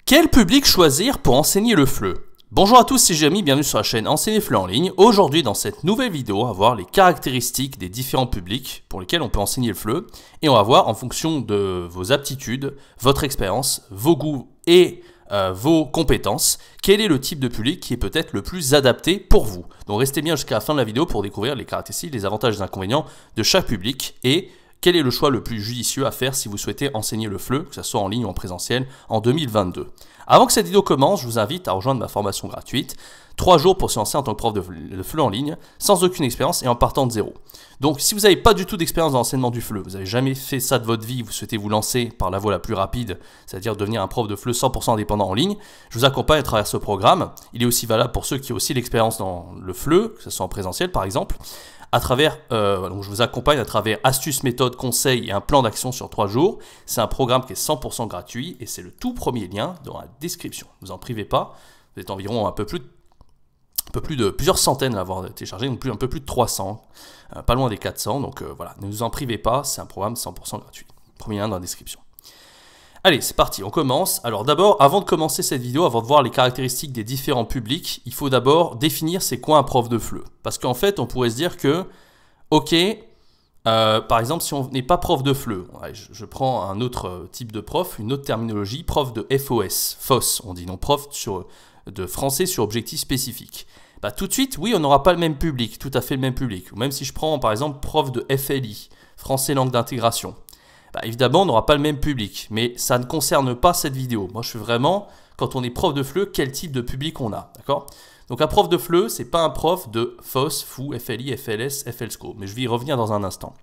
Quel public choisir pour enseigner le FLE? Bonjour à tous, c'est Jérémy, bienvenue sur la chaîne Enseigner FLE en ligne. Aujourd'hui, dans cette nouvelle vidéo, on va voir les caractéristiques des différents publics pour lesquels on peut enseigner le FLE. Et on va voir, en fonction de vos aptitudes, votre expérience, vos goûts et vos compétences, quel est le type de public qui est peut-être le plus adapté pour vous. Donc restez bien jusqu'à la fin de la vidéo pour découvrir les caractéristiques, les avantages et les inconvénients de chaque public et quel est le choix le plus judicieux à faire si vous souhaitez enseigner le FLE, que ce soit en ligne ou en présentiel, en 2022. Avant que cette vidéo commence, je vous invite à rejoindre ma formation gratuite. 3 jours pour se lancer en tant que prof de FLE en ligne, sans aucune expérience et en partant de zéro. Donc si vous n'avez pas du tout d'expérience dans l'enseignement du FLE, vous n'avez jamais fait ça de votre vie, vous souhaitez vous lancer par la voie la plus rapide, c'est-à-dire devenir un prof de FLE 100% indépendant en ligne, je vous accompagne à travers ce programme. Il est aussi valable pour ceux qui ont aussi l'expérience dans le FLE, que ce soit en présentiel par exemple. Donc je vous accompagne à travers astuces, méthodes, conseils et un plan d'action sur 3 jours. C'est un programme qui est 100% gratuit et c'est le tout premier lien dans la description. Ne vous en privez pas, vous êtes environ un peu plus de plusieurs centaines à l'avoir téléchargé, donc un peu plus de 300, pas loin des 400. Donc voilà, ne vous en privez pas, c'est un programme 100% gratuit. Premier lien dans la description. Allez, c'est parti, on commence. Alors d'abord, avant de commencer cette vidéo, avant de voir les caractéristiques des différents publics, il faut d'abord définir c'est quoi un prof de FLE. Parce qu'en fait, on pourrait se dire que, ok, par exemple, si on n'est pas prof de FLE, je prends un autre type de prof, une autre terminologie, prof de FOS, on dit non, prof de français sur objectif spécifique. Bah, tout de suite, oui, on n'aura pas le même public, tout à fait le même public. Ou même si je prends par exemple prof de FLI, français langue d'intégration. Bah, évidemment, on n'aura pas le même public, mais ça ne concerne pas cette vidéo. Moi, je suis vraiment, quand on est prof de FLE, quel type de public on a, d'accord? Donc, un prof de FLE, c'est pas un prof de FOS, FOU, FLI, FLS, FLSCO, mais je vais y revenir dans un instant.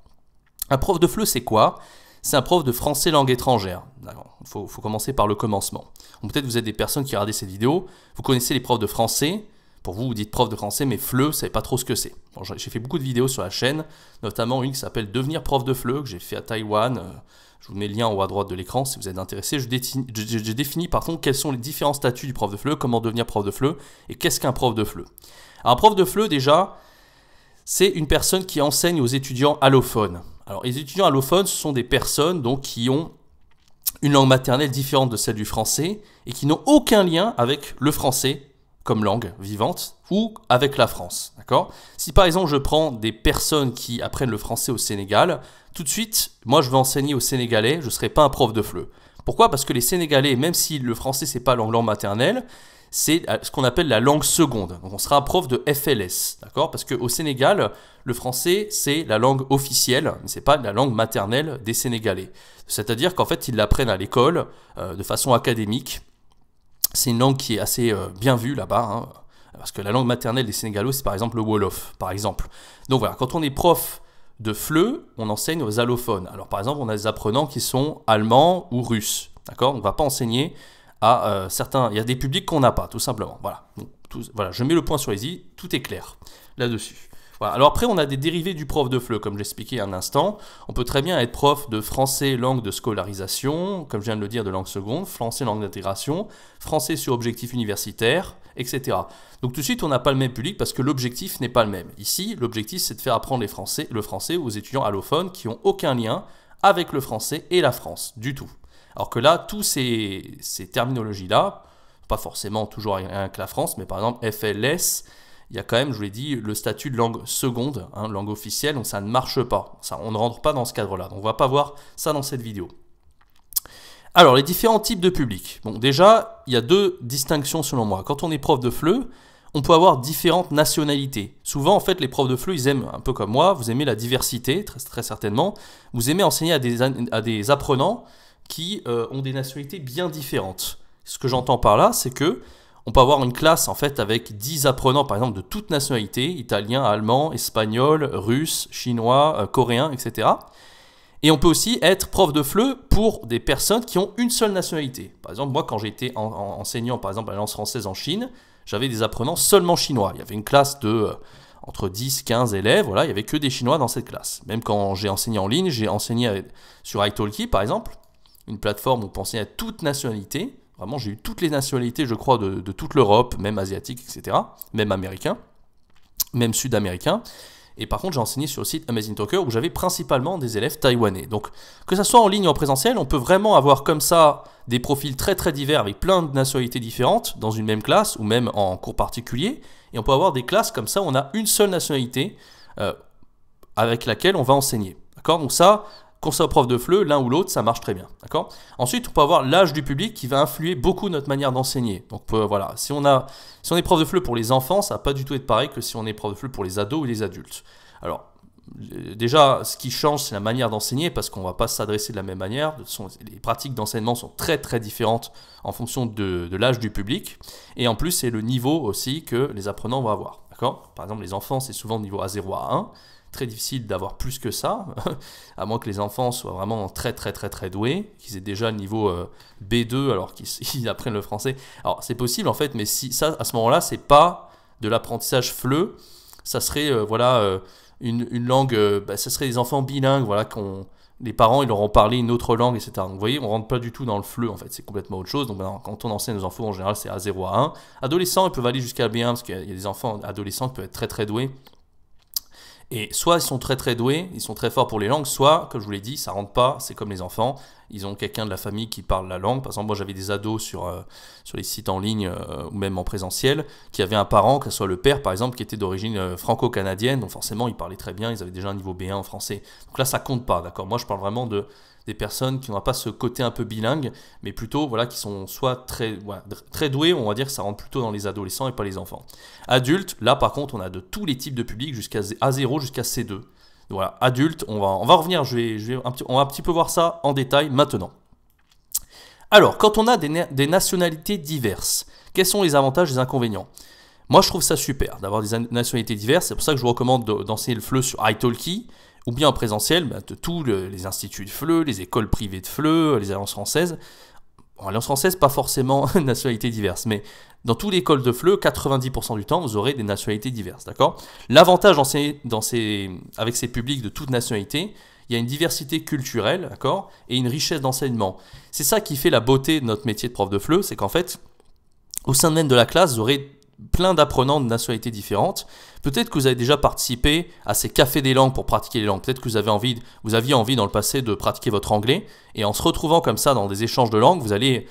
Un prof de FLE, c'est quoi? C'est un prof de français langue étrangère. Il faut commencer par le commencement. Peut-être vous êtes des personnes qui regardent cette vidéo, vous connaissez les profs de français. Pour vous, vous dites prof de français, mais FLE, vous ne savez pas trop ce que c'est. Bon, j'ai fait beaucoup de vidéos sur la chaîne, notamment une qui s'appelle Devenir prof de FLE, que j'ai fait à Taïwan. Je vous mets le lien en haut à droite de l'écran si vous êtes intéressé. Je définis par contre quels sont les différents statuts du prof de FLE, comment devenir prof de FLE et qu'est-ce qu'un prof de FLE. Alors, un prof de FLE, déjà, c'est une personne qui enseigne aux étudiants allophones. Alors, les étudiants allophones, ce sont des personnes donc, qui ont une langue maternelle différente de celle du français et qui n'ont aucun lien avec le français comme langue vivante, ou avec la France, d'accord? Si par exemple je prends des personnes qui apprennent le français au Sénégal, tout de suite, moi je vais enseigner aux Sénégalais, je ne serai pas un prof de FLE. Pourquoi? Parce que les Sénégalais, même si le français c'est pas leur langue maternelle, c'est ce qu'on appelle la langue seconde. Donc on sera un prof de FLS, d'accord? Parce qu'au Sénégal, le français c'est la langue officielle, mais c'est pas la langue maternelle des Sénégalais. C'est-à-dire qu'en fait ils l'apprennent à l'école de façon académique. C'est une langue qui est assez bien vue là-bas, hein, parce que la langue maternelle des Sénégalos, c'est par exemple le Wolof, par exemple. Donc voilà, quand on est prof de FLE, on enseigne aux allophones. Alors par exemple, on a des apprenants qui sont allemands ou russes, d'accord? On ne va pas enseigner à certains... Il y a des publics qu'on n'a pas, tout simplement. Voilà. Donc, voilà, je mets le point sur les i, tout est clair là-dessus. Voilà. Alors après, on a des dérivés du prof de FLE, comme je l'expliquais un instant. On peut très bien être prof de français, langue de scolarisation, comme je viens de le dire, de langue seconde, français, langue d'intégration, français sur objectif universitaire, etc. Donc tout de suite, on n'a pas le même public parce que l'objectif n'est pas le même. Ici, l'objectif, c'est de faire apprendre le français aux étudiants allophones qui n'ont aucun lien avec le français et la France, du tout. Alors que là, tous ces terminologies-là, pas forcément toujours rien que la France, mais par exemple FLS, il y a quand même, je vous l'ai dit, le statut de langue seconde, hein, langue officielle, donc ça ne marche pas. Ça, on ne rentre pas dans ce cadre-là. Donc on ne va pas voir ça dans cette vidéo. Alors, les différents types de publics. Bon, déjà, il y a 2 distinctions selon moi. Quand on est prof de FLE, on peut avoir différentes nationalités. Souvent, en fait, les profs de FLE, ils aiment, un peu comme moi, vous aimez la diversité, très certainement. Vous aimez enseigner à des apprenants qui ont des nationalités bien différentes. Ce que j'entends par là, c'est que on peut avoir une classe en fait avec 10 apprenants par exemple de toute nationalité, italien, allemand, espagnol, russe, chinois, coréen, etc. Et on peut aussi être prof de FLE pour des personnes qui ont une seule nationalité. Par exemple, moi quand j'étais enseignant par exemple à l'Alliance française en Chine, j'avais des apprenants seulement chinois. Il y avait une classe de entre 10 15 élèves, voilà, il n'y avait que des Chinois dans cette classe. Même quand j'ai enseigné en ligne, j'ai enseigné sur italki par exemple, une plateforme où on peut enseigner à toute nationalité. Vraiment, j'ai eu toutes les nationalités, je crois, de toute l'Europe, même asiatique, etc. Même américain, même sud-américain. Et par contre, j'ai enseigné sur le site Amazing Talker où j'avais principalement des élèves taïwanais. Donc, que ça soit en ligne ou en présentiel, on peut vraiment avoir comme ça des profils très très divers avec plein de nationalités différentes dans une même classe ou même en cours particulier. Et on peut avoir des classes comme ça où on a une seule nationalité avec laquelle on va enseigner. D'accord? Donc ça, qu'on soit prof de FLE, l'un ou l'autre, ça marche très bien. D'accord? Ensuite, on peut avoir l'âge du public qui va influer beaucoup notre manière d'enseigner. Donc voilà, si on est prof de FLE pour les enfants, ça va pas du tout être pareil que si on est prof de FLE pour les ados ou les adultes. Alors, déjà, ce qui change, c'est la manière d'enseigner parce qu'on ne va pas s'adresser de la même manière. Les pratiques d'enseignement sont très très différentes en fonction de l'âge du public. Et en plus, c'est le niveau aussi que les apprenants vont avoir. D'accord? Par exemple, les enfants, c'est souvent niveau A0 à 1. Très difficile d'avoir plus que ça, à moins que les enfants soient vraiment très très très très doués, qu'ils aient déjà le niveau B2 alors qu'ils apprennent le français. Alors c'est possible en fait, mais si ça à ce moment-là c'est pas de l'apprentissage FLE, ça serait une langue, ça serait des enfants bilingues, voilà, les parents ils leur ont parlé une autre langue, etc. Donc vous voyez, on rentre pas du tout dans le FLE en fait, c'est complètement autre chose. Donc quand on enseigne aux enfants en général c'est A0 à 1. Adolescents ils peuvent aller jusqu'à B1 parce qu'il y a des enfants adolescents qui peuvent être très très doués. Et soit ils sont très très doués, ils sont très forts pour les langues, soit, comme je vous l'ai dit, ça rentre pas, c'est comme les enfants, ils ont quelqu'un de la famille qui parle la langue. Par exemple, moi j'avais des ados sur les sites en ligne ou même en présentiel, qui avaient un parent, que ce soit le père par exemple, qui était d'origine franco-canadienne, donc forcément ils parlaient très bien, ils avaient déjà un niveau B1 en français. Donc là ça compte pas, d'accord? Moi je parle vraiment des personnes qui n'ont pas ce côté un peu bilingue, mais plutôt voilà, qui sont soit très doués, on va dire que ça rentre plutôt dans les adolescents et pas les enfants. Adultes, là par contre on a de tous les types de publics jusqu'à A0 jusqu'à C2. Donc, voilà, adultes, on va revenir, on va un petit peu voir ça en détail maintenant. Alors, quand on a des nationalités diverses, quels sont les avantages et les inconvénients? Moi je trouve ça super d'avoir des nationalités diverses, c'est pour ça que je vous recommande d'enseigner le FLE sur italki, ou bien en présentiel, de tous les instituts de FLE, les écoles privées de FLE, les alliances françaises. Bon, alliances françaises, pas forcément une nationalité diverse, mais dans toute l'école de FLE, 90% du temps, vous aurez des nationalités diverses, d'accord? L'avantage avec ces publics de toute nationalité, il y a une diversité culturelle, d'accord? Et une richesse d'enseignement. C'est ça qui fait la beauté de notre métier de prof de FLE, c'est qu'en fait, au sein même de la classe, vous aurez plein d'apprenants de nationalités différentes. Peut-être que vous avez déjà participé à ces cafés des langues pour pratiquer les langues. Peut-être que vous aviez envie dans le passé de pratiquer votre anglais. Et en se retrouvant comme ça dans des échanges de langues, vous avez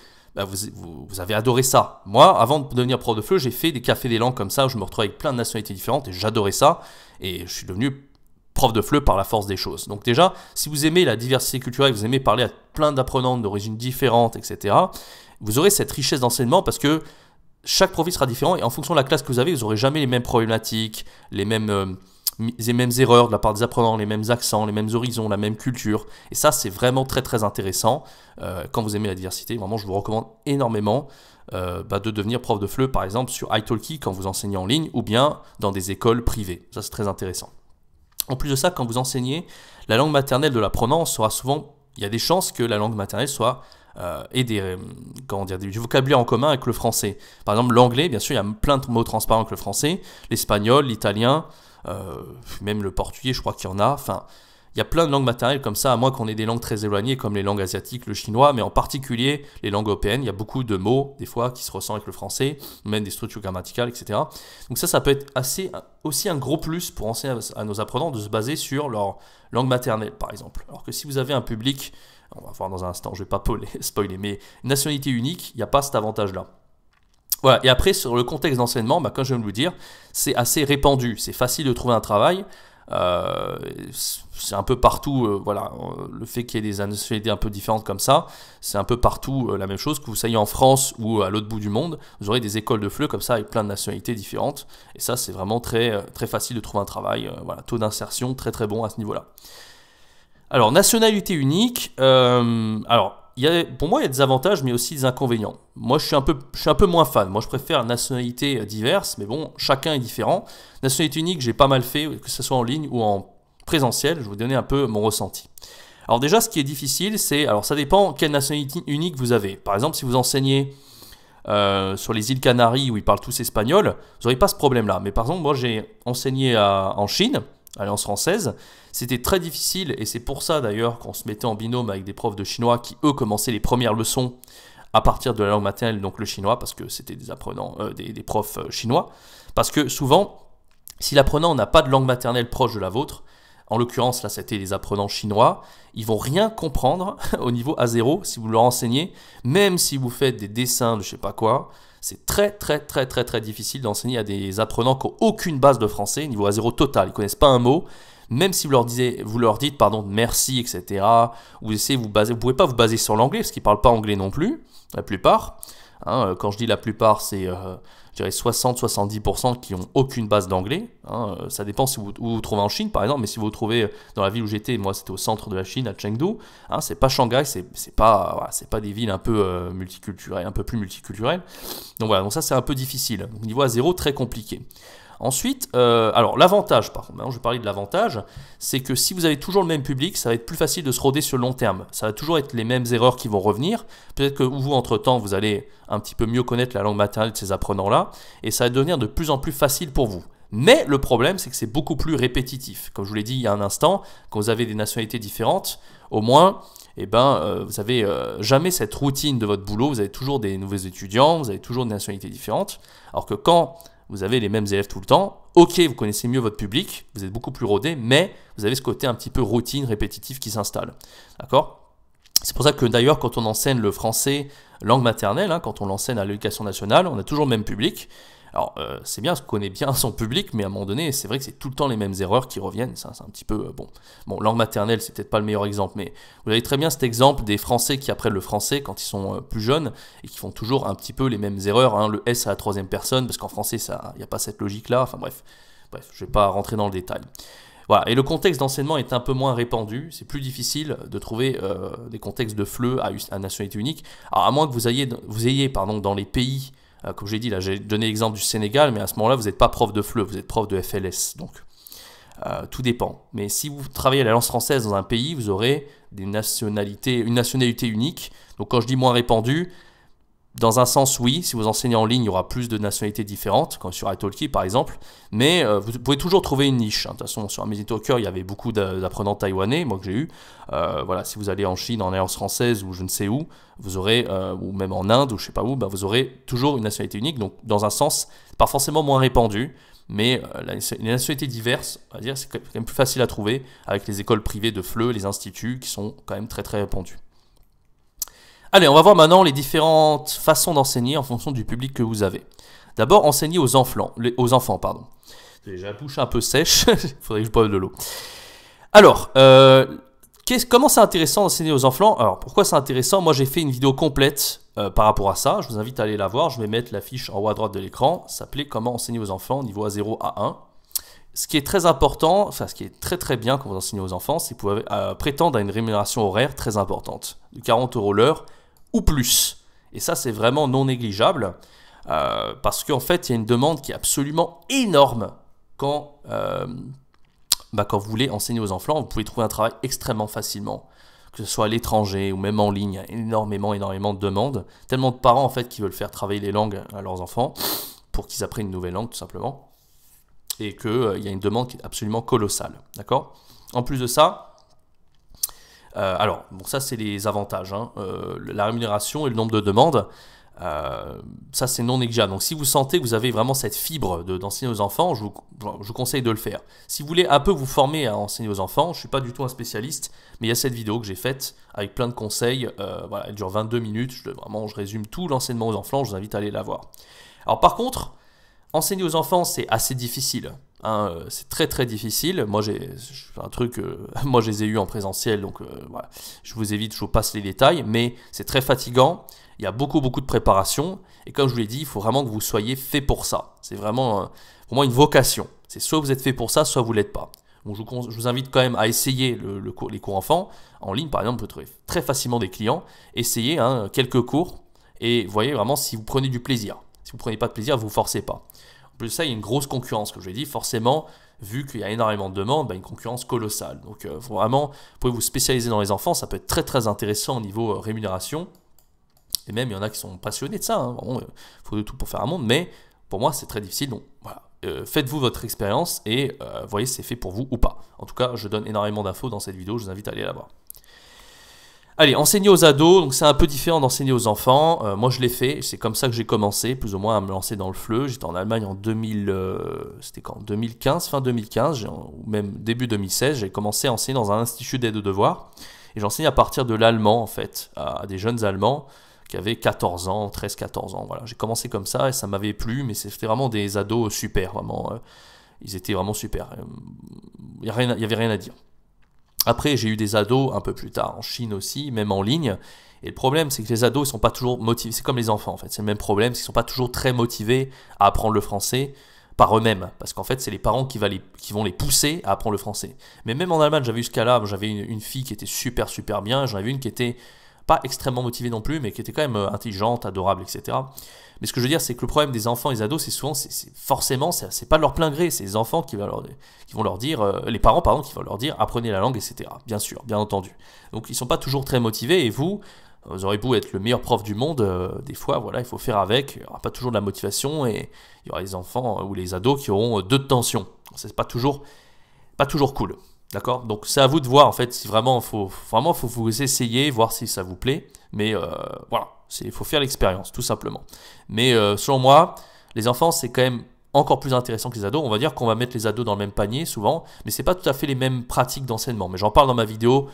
adoré ça. Moi, avant de devenir prof de FLE, j'ai fait des cafés des langues comme ça où je me retrouvais avec plein de nationalités différentes et j'adorais ça. Et je suis devenu prof de FLE par la force des choses. Donc déjà, si vous aimez la diversité culturelle, vous aimez parler à plein d'apprenants d'origines différentes, etc., vous aurez cette richesse d'enseignement parce que chaque profil sera différent et en fonction de la classe que vous avez, vous n'aurez jamais les mêmes problématiques, les mêmes erreurs de la part des apprenants, les mêmes accents, les mêmes horizons, la même culture. Et ça, c'est vraiment très très intéressant quand vous aimez la diversité. Vraiment, je vous recommande énormément de devenir prof de FLE, par exemple, sur italki quand vous enseignez en ligne ou bien dans des écoles privées. Ça, c'est très intéressant. En plus de ça, quand vous enseignez, la langue maternelle de l'apprenant sera souvent... Il y a des chances que la langue maternelle soit... et du vocabulaire en commun avec le français. Par exemple, l'anglais, bien sûr, il y a plein de mots transparents avec le français, l'espagnol, l'italien, même le portugais, je crois qu'il y en a. Enfin, il y a plein de langues maternelles comme ça, à moins qu'on ait des langues très éloignées, comme les langues asiatiques, le chinois, mais en particulier les langues européennes. Il y a beaucoup de mots, des fois, qui se ressemblent avec le français, même des structures grammaticales, etc. Donc ça peut être aussi un gros plus pour enseigner à nos apprenants de se baser sur leur langue maternelle, par exemple. Alors que si vous avez un public... On va voir dans un instant, je ne vais pas spoiler, mais une nationalité unique, il n'y a pas cet avantage-là. Voilà, et après, sur le contexte d'enseignement, comme je viens de vous le dire, c'est assez répandu, c'est facile de trouver un travail, c'est un peu partout, le fait qu'il y ait des nationalités un peu différentes comme ça, c'est un peu partout la même chose, que vous soyez en France ou à l'autre bout du monde, vous aurez des écoles de FLE comme ça avec plein de nationalités différentes, et ça c'est vraiment très, très facile de trouver un travail, taux d'insertion très très bon à ce niveau-là. Alors, nationalité unique, pour moi, il y a des avantages, mais aussi des inconvénients. Moi, je suis un peu moins fan. Moi, je préfère nationalité diverse, mais bon, chacun est différent. Nationalité unique, j'ai pas mal fait, que ce soit en ligne ou en présentiel. Je vais vous donner un peu mon ressenti. Alors déjà, ce qui est difficile, ça dépend quelle nationalité unique vous avez. Par exemple, si vous enseignez sur les îles Canaries où ils parlent tous espagnol, vous n'aurez pas ce problème-là. Mais par exemple, moi, j'ai enseigné en Chine, Alliance française, c'était très difficile et c'est pour ça d'ailleurs qu'on se mettait en binôme avec des profs de chinois qui eux commençaient les premières leçons à partir de la langue maternelle, donc le chinois, parce que c'était des apprenants, des profs chinois, parce que souvent Si l'apprenant n'a pas de langue maternelle proche de la vôtre, en l'occurrence là c'était les apprenants chinois, ils vont rien comprendre au niveau A0 si vous leur enseignez, même si vous faites des dessins de je sais pas quoi. C'est très difficile d'enseigner à des apprenants qui n'ont aucune base de français, niveau A0 total, ils ne connaissent pas un mot. Même si vous leur dites pardon, merci, etc. Vous essayez vous pouvez pas vous baser sur l'anglais parce qu'ils ne parlent pas anglais non plus, la plupart. Hein, quand je dis la plupart, c'est je dirais 60-70% qui n'ont aucune base d'anglais. Hein, ça dépend si vous vous trouvez en Chine par exemple, mais si vous vous trouvez dans la ville où j'étais, moi c'était au centre de la Chine, à Chengdu, hein, c'est pas Shanghai, c'est pas des villes un peu multiculturelles, un peu plus multiculturelles. Donc voilà, donc ça c'est un peu difficile. Donc, niveau A0, très compliqué. Ensuite, alors l'avantage, par contre, maintenant je vais parler de l'avantage, c'est que si vous avez toujours le même public, ça va être plus facile de se roder sur le long terme. Ça va toujours être les mêmes erreurs qui vont revenir. Peut-être que vous, entre-temps, vous allez un petit peu mieux connaître la langue maternelle de ces apprenants-là, et ça va devenir de plus en plus facile pour vous. Mais le problème, c'est que c'est beaucoup plus répétitif. Comme je vous l'ai dit il y a un instant, quand vous avez des nationalités différentes, au moins, vous n'avez jamais cette routine de votre boulot, vous avez toujours des nouveaux étudiants, vous avez toujours des nationalités différentes, alors que quand vous avez les mêmes élèves tout le temps, ok, vous connaissez mieux votre public, vous êtes beaucoup plus rodé, mais vous avez ce côté un petit peu routine, répétitif qui s'installe. D'accord ? C'est pour ça que d'ailleurs, quand on enseigne le français langue maternelle, hein, quand on l'enseigne à l'éducation nationale, on a toujours le même public. Alors, c'est bien, on connaît bien son public, mais à un moment donné, c'est vrai que c'est tout le temps les mêmes erreurs qui reviennent. Ça, c'est un petit peu, bon, langue maternelle, c'est peut-être pas le meilleur exemple, mais vous avez très bien cet exemple des Français qui apprennent le français quand ils sont plus jeunes et qui font toujours un petit peu les mêmes erreurs, hein, le S à la troisième personne, parce qu'en français, il n'y a pas cette logique-là. Enfin bref, je ne vais pas rentrer dans le détail. Voilà, et le contexte d'enseignement est un peu moins répandu, c'est plus difficile de trouver des contextes de FLE à nationalité unique. Alors à moins que vous ayez dans les pays, comme j'ai dit, là j'ai donné l'exemple du Sénégal, mais à ce moment-là vous n'êtes pas prof de FLE, vous êtes prof de FLS, donc tout dépend. Mais si vous travaillez à l'Alliance française dans un pays, vous aurez une nationalité unique, donc quand je dis moins répandu, dans un sens, oui, si vous enseignez en ligne, il y aura plus de nationalités différentes, comme sur italki par exemple, mais vous pouvez toujours trouver une niche. Hein. De toute façon, sur AmazingTalker, il y avait beaucoup d'apprenants taïwanais, moi que j'ai eu. Voilà, si vous allez en Chine, en Alliance française ou je ne sais où, vous aurez, ou même en Inde ou je ne sais pas où, vous aurez toujours une nationalité unique. Donc, dans un sens, pas forcément moins répandu, mais les nationalités diverses, on va dire, c'est quand même plus facile à trouver avec les écoles privées de FLE, les instituts qui sont quand même très répandues. Allez, on va voir maintenant les différentes façons d'enseigner en fonction du public que vous avez. D'abord, enseigner aux enfants. J'ai la bouche un peu sèche, il faudrait que je boive de l'eau. Alors, comment c'est intéressant d'enseigner aux enfants? Alors, pourquoi c'est intéressant? Moi, j'ai fait une vidéo complète par rapport à ça. Je vous invite à aller la voir. Je vais mettre la fiche en haut à droite de l'écran. Ça s'appelait « Comment enseigner aux enfants » niveau A0, A1. Ce qui est très important, enfin ce qui est très bien quand vous enseignez aux enfants, c'est que vous pouvez prétendre à une rémunération horaire très importante, de 40 € l'heure ou plus. Et ça, c'est vraiment non négligeable, parce qu'en fait, il y a une demande qui est absolument énorme quand vous voulez enseigner aux enfants. Vous pouvez trouver un travail extrêmement facilement, que ce soit à l'étranger ou même en ligne. Il y a énormément de demandes. Tellement de parents en fait qui veulent faire travailler les langues à leurs enfants pour qu'ils apprennent une nouvelle langue tout simplement. Et qu'il y a une demande qui est absolument colossale. D'accord ? En plus de ça, ça c'est les avantages. Hein. La rémunération et le nombre de demandes, ça c'est non négligeable. Donc si vous sentez que vous avez vraiment cette fibre d'enseigner aux enfants, je vous conseille de le faire. Si vous voulez un peu vous former à enseigner aux enfants, je ne suis pas du tout un spécialiste, mais il y a cette vidéo que j'ai faite avec plein de conseils. Elle dure 22 minutes, je résume tout l'enseignement aux enfants, je vous invite à aller la voir. Alors par contre, enseigner aux enfants, c'est assez difficile. Hein, c'est très difficile. Moi, j'ai un truc, moi je les ai eu en présentiel, donc voilà. Je vous évite, je vous passe les détails, mais c'est très fatigant. Il y a beaucoup de préparation. Et comme je vous l'ai dit, il faut vraiment que vous soyez fait pour ça. C'est vraiment, pour moi, une vocation. C'est soit vous êtes fait pour ça, soit vous ne l'êtes pas. Donc, je vous invite quand même à essayer les cours enfants. En ligne, par exemple, vous pouvez trouver très facilement des clients. Essayez quelques cours et voyez vraiment si vous prenez du plaisir. Si vous ne prenez pas de plaisir, vous ne forcez pas. En plus de ça, il y a une grosse concurrence, comme je l'ai dit. Forcément, vu qu'il y a énormément de demandes, une concurrence colossale. Donc vraiment, vous pouvez vous spécialiser dans les enfants. Ça peut être très intéressant au niveau rémunération. Et même, il y en a qui sont passionnés de ça. Hein. Vraiment, il faut de tout pour faire un monde. Mais pour moi, c'est très difficile. Donc voilà, faites-vous votre expérience et voyez si c'est fait pour vous ou pas. En tout cas, je donne énormément d'infos dans cette vidéo. Je vous invite à aller la voir. Allez, enseigner aux ados, donc c'est un peu différent d'enseigner aux enfants. Moi, je l'ai fait, c'est comme ça que j'ai commencé, plus ou moins, à me lancer dans le FLE. J'étais en Allemagne en 2000, c'était quand 2015, fin 2015, ou même début 2016. J'ai commencé à enseigner dans un institut d'aide aux devoirs. Et j'enseigne à partir de l'allemand, en fait, à des jeunes Allemands qui avaient 14 ans, 13-14 ans. Voilà, j'ai commencé comme ça et ça m'avait plu, mais c'était vraiment des ados super, vraiment. Ils étaient vraiment super. Il n'y avait rien à dire. Après, j'ai eu des ados un peu plus tard, en Chine aussi, même en ligne. Et le problème, c'est que les ados, ils sont pas toujours motivés. C'est comme les enfants, en fait. C'est le même problème, c'est qu'ils sont pas toujours très motivés à apprendre le français par eux-mêmes. Parce qu'en fait, c'est les parents qui vont les pousser à apprendre le français. Mais même en Allemagne, j'avais eu ce cas-là. J'avais une fille qui était super, super bien. J'en avais une qui était pas extrêmement motivée non plus, mais qui était quand même intelligente, adorable, etc. Mais ce que je veux dire, c'est que le problème des enfants et des ados, c'est souvent, forcément, c'est pas de leur plein gré. C'est les enfants qui vont leur dire, les parents, pardon, qui vont leur dire, apprenez la langue, etc. Bien sûr, bien entendu. Donc, ils sont pas toujours très motivés. Et vous aurez beau être le meilleur prof du monde, des fois, voilà, il faut faire avec. Il n'y aura pas toujours de la motivation et il y aura les enfants ou les ados qui auront deux de tension. C'est pas toujours cool. D'accord? Donc c'est à vous de voir en fait si vraiment faut vous essayer, voir si ça vous plaît. Mais voilà, il faut faire l'expérience tout simplement. Mais selon moi, les enfants c'est quand même encore plus intéressant que les ados. On va dire qu'on va mettre les ados dans le même panier souvent, mais c'est pas tout à fait les mêmes pratiques d'enseignement. Mais j'en parle dans ma vidéo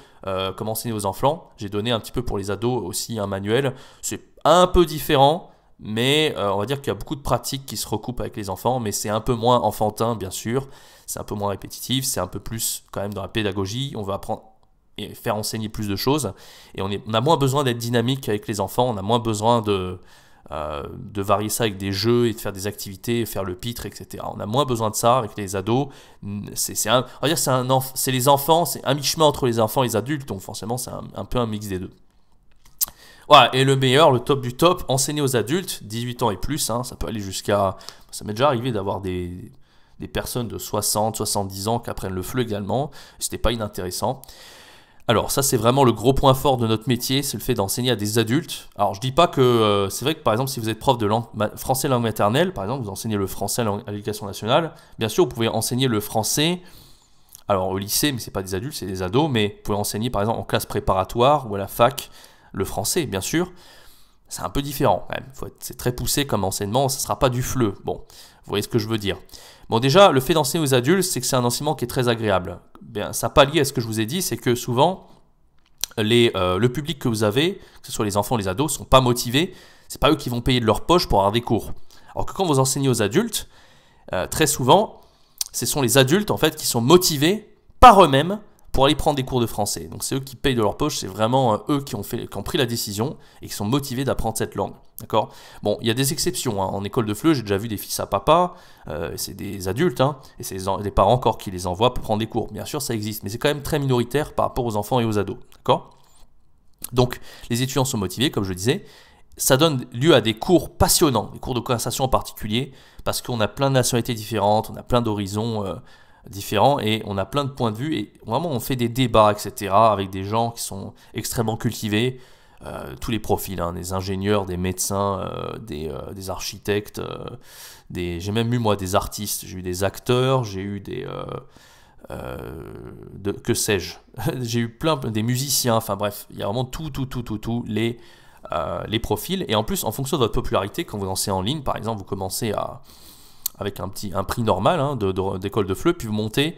comment enseigner aux enfants. J'ai donné un petit peu pour les ados aussi un manuel. C'est un peu différent. Mais on va dire qu'il y a beaucoup de pratiques qui se recoupent avec les enfants, mais c'est un peu moins enfantin, bien sûr. C'est un peu moins répétitif, c'est un peu plus quand même dans la pédagogie. On va apprendre et faire enseigner plus de choses. Et on a moins besoin d'être dynamique avec les enfants, on a moins besoin de varier ça avec des jeux et de faire des activités, faire le pitre, etc. On a moins besoin de ça avec les ados. C'est les enfants, c'est un mi-chemin entre les enfants et les adultes, donc forcément c'est un peu un mix des deux. Voilà, et le meilleur, le top du top, enseigner aux adultes, 18 ans et plus, hein, ça peut aller jusqu'à... Ça m'est déjà arrivé d'avoir des personnes de 60, 70 ans qui apprennent le FLE également, c'était pas inintéressant. Alors ça c'est vraiment le gros point fort de notre métier, c'est le fait d'enseigner à des adultes. Alors je dis pas que... c'est vrai que par exemple si vous êtes prof de français langue maternelle, par exemple vous enseignez le français à l'éducation nationale, bien sûr vous pouvez enseigner le français... Alors au lycée, mais c'est pas des adultes, c'est des ados, mais vous pouvez enseigner par exemple en classe préparatoire ou à la fac, le français, bien sûr, c'est un peu différent quand même. C'est très poussé comme enseignement, ça ne sera pas du FLE. Bon, vous voyez ce que je veux dire. Bon, déjà, le fait d'enseigner aux adultes, c'est que c'est un enseignement qui est très agréable. Bien, ça pallie à ce que je vous ai dit, c'est que souvent, le public que vous avez, que ce soit les enfants ou les ados, ne sont pas motivés. Ce n'est pas eux qui vont payer de leur poche pour avoir des cours. Alors que quand vous enseignez aux adultes, très souvent, ce sont les adultes en fait qui sont motivés par eux-mêmes pour aller prendre des cours de français. Donc c'est eux qui payent de leur poche, c'est vraiment eux qui ont pris la décision et qui sont motivés d'apprendre cette langue. D'accord? Bon, il y a des exceptions. Hein. En école de FLE, j'ai déjà vu des fils à papa, c'est des adultes, hein, et c'est les parents encore qui les envoient pour prendre des cours. Bien sûr, ça existe, mais c'est quand même très minoritaire par rapport aux enfants et aux ados. D'accord? Donc les étudiants sont motivés, comme je le disais. Ça donne lieu à des cours passionnants, des cours de conversation en particulier, parce qu'on a plein de nationalités différentes, on a plein d'horizons différents et on a plein de points de vue et vraiment on fait des débats, etc. avec des gens qui sont extrêmement cultivés, tous les profils, hein, des ingénieurs, des médecins, des architectes, j'ai même eu moi des artistes, j'ai eu des acteurs, j'ai eu que sais-je, j'ai eu des musiciens, enfin bref, il y a vraiment tout les profils. Et en plus, en fonction de votre popularité, quand vous lancez en ligne, par exemple, vous commencez avec un prix normal hein, d'école de FLE, puis vous montez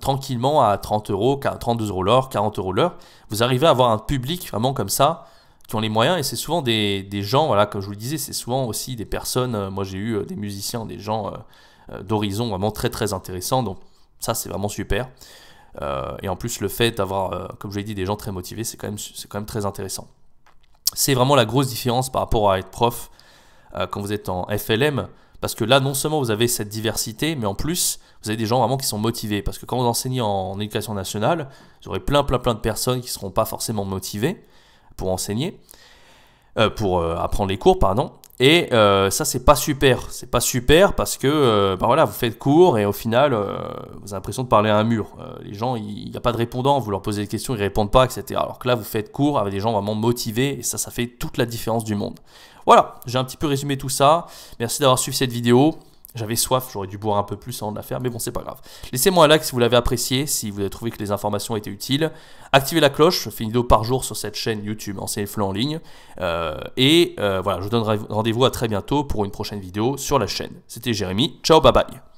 tranquillement à 30 euros, 32 euros l'heure, 40 euros l'heure. Vous arrivez à avoir un public vraiment comme ça, qui ont les moyens, et c'est souvent des gens, voilà, comme je vous le disais, c'est souvent aussi des personnes, moi j'ai eu des musiciens, des gens d'horizon vraiment très très intéressants, donc ça c'est vraiment super. Et en plus le fait d'avoir, comme je l'ai dit, des gens très motivés, c'est quand même très intéressant. C'est vraiment la grosse différence par rapport à être prof quand vous êtes en FLM, parce que là, non seulement vous avez cette diversité, mais en plus, vous avez des gens vraiment qui sont motivés. Parce que quand vous enseignez en éducation nationale, vous aurez plein de personnes qui ne seront pas forcément motivées pour enseigner, pour apprendre les cours, pardon. Et ça, c'est pas super. C'est pas super parce que voilà, vous faites cours et au final, vous avez l'impression de parler à un mur. Les gens, il n'y a pas de répondant, vous leur posez des questions, ils ne répondent pas, etc. Alors que là, vous faites cours avec des gens vraiment motivés et ça fait toute la différence du monde. Voilà, j'ai un petit peu résumé tout ça. Merci d'avoir suivi cette vidéo. J'avais soif, j'aurais dû boire un peu plus avant de la faire, mais bon, c'est pas grave. Laissez-moi un like si vous l'avez apprécié, si vous avez trouvé que les informations étaient utiles. Activez la cloche, je fais une vidéo par jour sur cette chaîne YouTube Enseigner le FLE en ligne. Voilà, je vous donne rendez-vous à très bientôt pour une prochaine vidéo sur la chaîne. C'était Jérémy, ciao, bye bye.